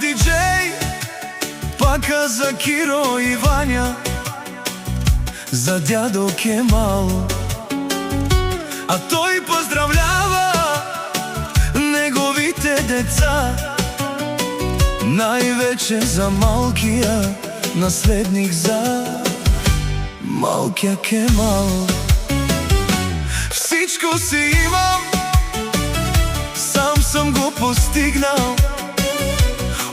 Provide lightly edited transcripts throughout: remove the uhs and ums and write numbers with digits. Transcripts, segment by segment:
диджеј, пака за Киро и Вања, за дядо Кемал. А тој поздравлява неговите деца, највече за малкија наследник, за малкија Кемал. Всичко си имам, сам сам го постигнал,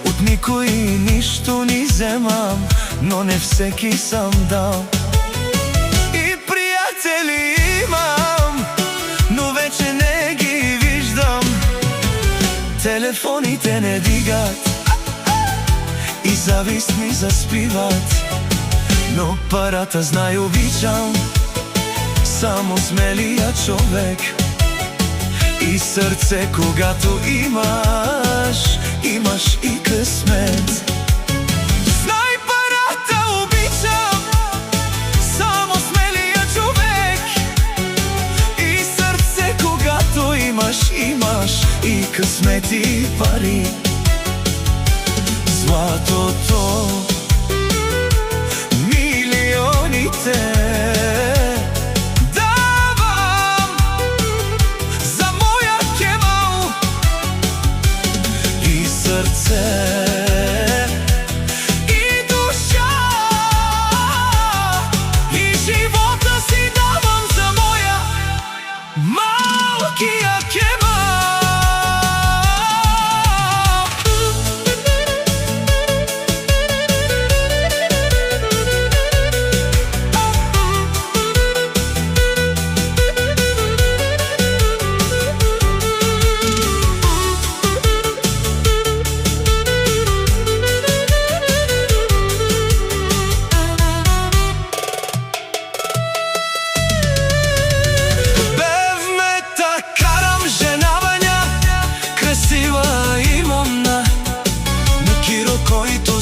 од никој ништо ни земам, но не всеки сам дал. И пријатели имам, но вече не ги виждам, телефоните не дигат и зависни заспиват, но парата знај обичам, само смелија човек и срце когато имаш, имаш и късмет. Знај парата обичам, само смелија човек и срце когато имаш, имаш и късмет и пари. Златото, милионите и душа, и живота си давам за моја малкија Кемал.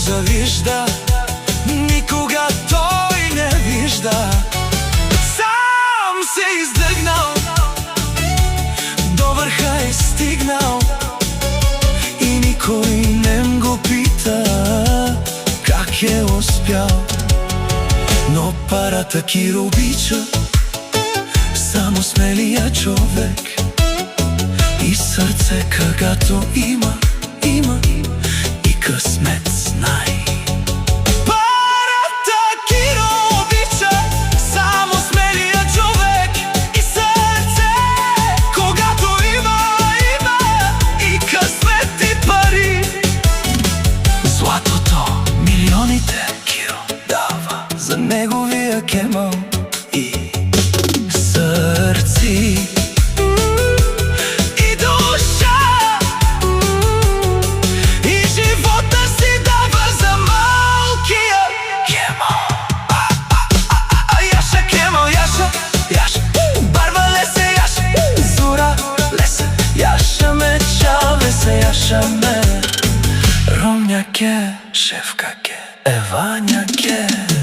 Завижда, никога тој не вижда. Сам се издргнал, до врха е стигнал и никој не го пита как е успял. Но парата Киро обича, само смелија човек и срце когато има, има и късмет. Парата Киро обича, само смелија човек и срце когато има, има и късмет и пари. Златото, милионите Киро дава за неговија Кемал и срци. Ромња ке, шефка ке, Вања ке.